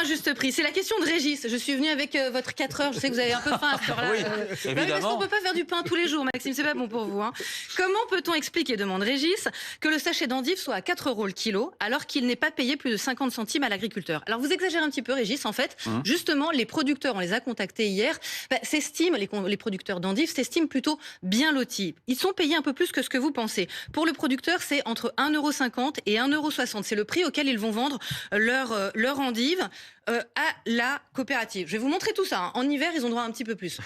juste prix. C'est la question de Régis. Je suis venue avec votre 4 heures. Je sais que vous avez un peu faim à cette heure-là. Oui, évidemment. Parce qu'on peut pas faire du pain tous les jours, Maxime. C'est pas bon pour vous. Hein. Comment peut-on expliquer, demande Régis, que le sachet d'endives soit à 4 € le kilo, alors qu'il n'est pas payé plus de 50 centimes à l'agriculteur? Alors vous exagérez un petit peu, Régis. En fait, justement, les producteurs, on les a contactés hier, s'estiment, les producteurs d'endives s'estiment plutôt bien lotis. Ils sont payés un peu plus que ce que vous pensez. Pour le producteur, c'est entre 1,50 € et 1,60 €. C'est le prix auquel ils vont vendre leur endive à la coopérative. Je vais vous montrer tout ça. Hein. En hiver, ils ont droit à un petit peu plus.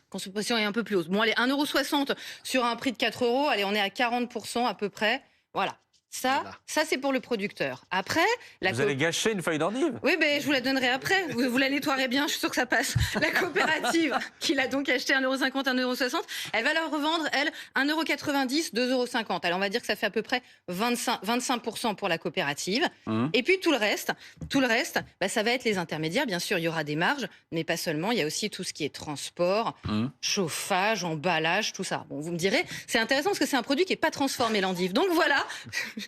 Consommation est un peu plus haute. Bon, allez, 1,60 € sur un prix de 4 €. Allez, on est à 40% à peu près. Voilà. Ça c'est pour le producteur. Après, vous allez gâcher une feuille d'endive. Oui, mais je vous la donnerai après. Vous la nettoierez bien, je suis sûre que ça passe. La coopérative, qui l'a donc acheté 1,50 €, 1,60 €, elle va leur revendre, elle, 1,90 €, 2,50 €. Alors, on va dire que ça fait à peu près 25% pour la coopérative. Et puis, tout le reste, ça va être les intermédiaires. Bien sûr, il y aura des marges, mais pas seulement. Il y a aussi tout ce qui est transport, chauffage, emballage, tout ça. Bon, vous me direz, c'est intéressant parce que c'est un produit qui n'est pas transformé, l'endive. Donc, voilà.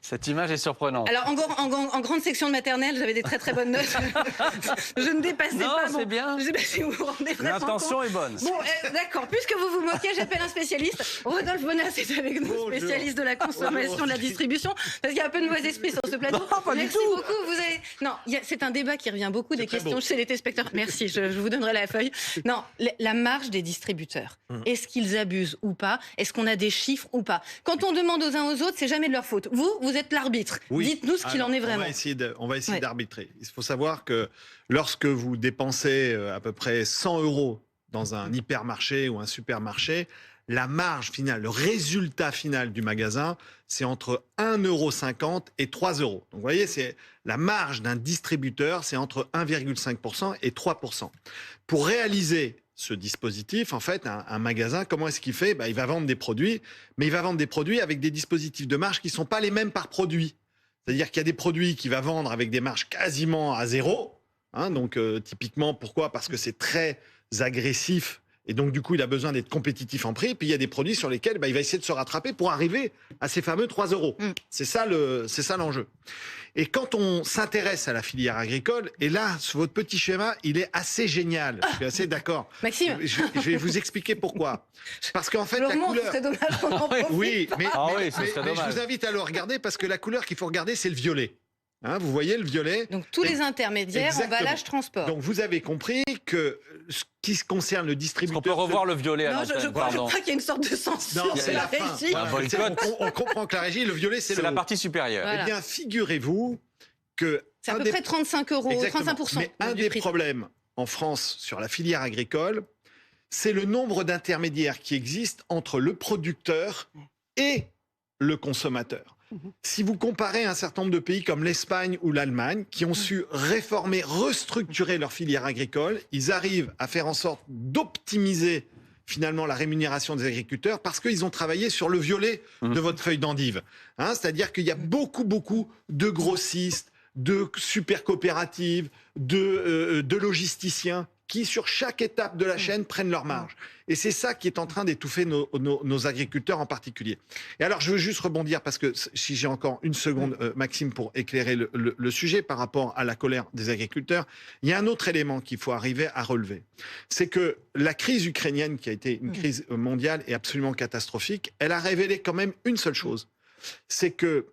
Cette image est surprenante. Alors, en grande section de maternelle, j'avais des très très bonnes notes. Je ne dépassais pas. Non, c'est bien. Je sais pas si vous vous rendez vraiment L'intention compte. est bonne. Bon, d'accord. Puisque vous vous moquez, j'appelle un spécialiste. Rodolphe Bonas est avec nous, spécialiste de la consommation, de la distribution. Parce qu'il y a un peu de mauvais esprit sur ce plateau. Non, pas Merci du tout. beaucoup. Non, c'est un débat qui revient beaucoup, des questions chez les téléspectateurs. Merci, je vous donnerai la feuille. Non, la marge des distributeurs. Est-ce qu'ils abusent ou pas? Est-ce qu'on a des chiffres ou pas? Quand on demande aux uns aux autres, c'est jamais de leur faute. Vous êtes l'arbitre. Oui. Dites-nous ce qu'il en est vraiment. On va essayer d'arbitrer. Il faut savoir que lorsque vous dépensez à peu près 100 € dans un hypermarché ou un supermarché, la marge finale, le résultat final du magasin, c'est entre 1,50 € et 3 €. Donc vous voyez, c'est la marge d'un distributeur, c'est entre 1,5% et 3%. Pour réaliser ce dispositif, en fait, un magasin, comment est-ce qu'il fait? Il va vendre des produits, mais il va vendre des produits avec des dispositifs de marge qui ne sont pas les mêmes par produit. C'est-à-dire qu'il y a des produits qu'il va vendre avec des marges quasiment à zéro. Donc, typiquement, pourquoi? Parce que c'est très agressif. Et donc, du coup, il a besoin d'être compétitif en prix. Puis, il y a des produits sur lesquels il va essayer de se rattraper pour arriver à ces fameux 3 €. C'est ça l'enjeu. Et quand on s'intéresse à la filière agricole, et là, votre petit schéma, il est assez génial. Je suis assez d'accord. Maxime, je vais vous expliquer pourquoi. Parce qu'en fait, la couleur... c'est dommage qu'on en profite. Oui, mais dommage. je vous invite à le regarder parce que la couleur qu'il faut regarder, c'est le violet. Vous voyez le violet? Donc tous les intermédiaires, Exactement. emballage, transport. Donc vous avez compris que ce qui se concerne le distributeur... On peut revoir le violet à Non, je crois qu'il y a une sorte de censure. Non, c'est la fin. régie. Voilà, on comprend que la régie, le violet, c'est la partie supérieure. Voilà. Eh bien, figurez-vous que... C'est à peu près 35 €, Exactement. 35% Mais un du des prix. problèmes en France sur la filière agricole, c'est le nombre d'intermédiaires qui existent entre le producteur et le consommateur. Si vous comparez un certain nombre de pays comme l'Espagne ou l'Allemagne, qui ont su réformer, restructurer leur filière agricole, ils arrivent à faire en sorte d'optimiser finalement la rémunération des agriculteurs parce qu'ils ont travaillé sur le violet de votre feuille d'endive. C'est-à-dire qu'il y a beaucoup de grossistes, de super coopératives, de logisticiens qui, sur chaque étape de la chaîne, prennent leur marge. Et c'est ça qui est en train d'étouffer nos agriculteurs en particulier. Et alors, je veux juste rebondir, parce que si j'ai encore une seconde, Maxime, pour éclairer le sujet par rapport à la colère des agriculteurs, il y a un autre élément qu'il faut arriver à relever. C'est que la crise ukrainienne, qui a été une crise mondiale et absolument catastrophique, elle a révélé quand même une seule chose. C'est que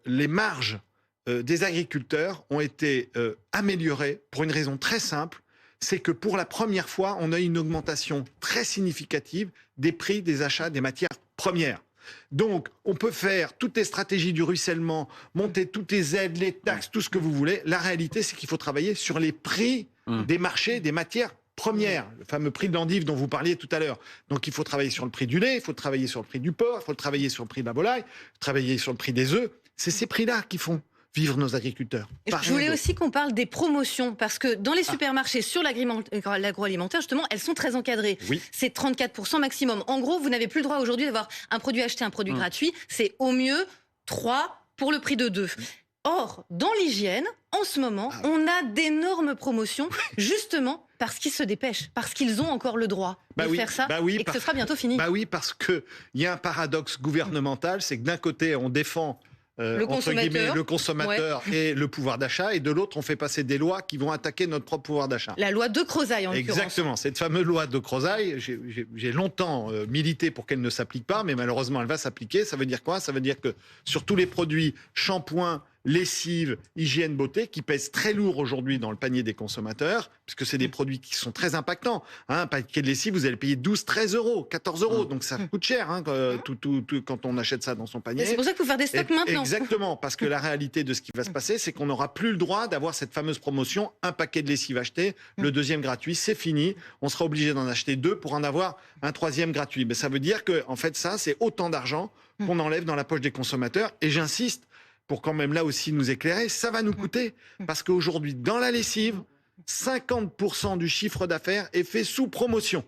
les marges des agriculteurs ont été améliorées pour une raison très simple. C'est que pour la première fois, on a eu une augmentation très significative des prix des achats des matières premières. Donc, on peut faire toutes les stratégies du ruissellement, monter toutes les aides, les taxes, tout ce que vous voulez. La réalité, c'est qu'il faut travailler sur les prix des marchés des matières premières, le fameux prix de l'endive dont vous parliez tout à l'heure. Donc, il faut travailler sur le prix du lait, il faut travailler sur le prix du porc, il faut travailler sur le prix de la volaille, travailler sur le prix des œufs. C'est ces prix-là qui font vivre nos agriculteurs. Je voulais aussi qu'on parle des promotions, parce que dans les supermarchés, sur l'agroalimentaire, justement, elles sont très encadrées. Oui. C'est 34% maximum. En gros, vous n'avez plus le droit aujourd'hui d'avoir un produit acheté, un produit gratuit. C'est au mieux 3 pour le prix de 2. Or, dans l'hygiène, en ce moment, on a d'énormes promotions, justement parce qu'ils se dépêchent, parce qu'ils ont encore le droit de faire ça, et que ce sera bientôt fini. Oui, parce qu'il y a un paradoxe gouvernemental, c'est que d'un côté, on défend Le entre guillemets, consommateur. le consommateur et le pouvoir d'achat, et de l'autre, on fait passer des lois qui vont attaquer notre propre pouvoir d'achat. La loi de Crozaille, en l'occurrence. Exactement, cette fameuse loi de Crozaille, j'ai longtemps milité pour qu'elle ne s'applique pas, mais malheureusement, elle va s'appliquer. Ça veut dire quoi? Ça veut dire que sur tous les produits shampoing, lessive, hygiène, beauté, qui pèsent très lourd aujourd'hui dans le panier des consommateurs, puisque c'est des produits qui sont très impactants. Un paquet de lessive, vous allez payer 12, 13 euros, 14 euros, donc ça coûte cher quand on achète ça dans son panier. Et c'est pour ça qu'il faut faire des stocks maintenant. Exactement, parce que la réalité de ce qui va se passer, c'est qu'on n'aura plus le droit d'avoir cette fameuse promotion, un paquet de lessive acheté, le deuxième gratuit, c'est fini. On sera obligé d'en acheter 2 pour en avoir un troisième gratuit. Mais ça veut dire que, en fait, ça, c'est autant d'argent qu'on enlève dans la poche des consommateurs. Et j'insiste, pour quand même là aussi nous éclairer, ça va nous coûter. Parce qu'aujourd'hui, dans la lessive, 50% du chiffre d'affaires est fait sous promotion.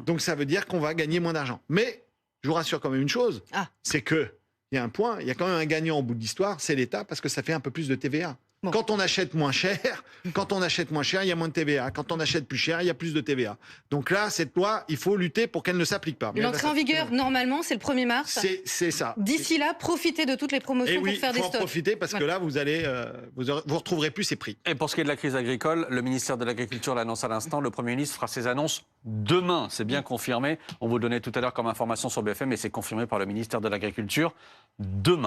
Donc ça veut dire qu'on va gagner moins d'argent. Mais je vous rassure quand même une chose, c'est que il y a un point, il y a quand même un gagnant au bout de l'histoire, c'est l'État, parce que ça fait un peu plus de TVA. Bon. Quand on achète moins cher, il y a moins de TVA. Quand on achète plus cher, il y a plus de TVA. Donc là, cette loi, il faut lutter pour qu'elle ne s'applique pas. L'entrée en vigueur, normalement, c'est le 1er mars. C'est ça. D'ici là, profitez de toutes les promotions pour faire des stocks. Il faut en profiter parce que là, vous retrouverez plus ces prix. Et pour ce qui est de la crise agricole, le ministère de l'Agriculture l'annonce à l'instant, le Premier ministre fera ses annonces demain. C'est bien confirmé. On vous donnait tout à l'heure comme information sur BFM, mais c'est confirmé par le ministère de l'Agriculture demain.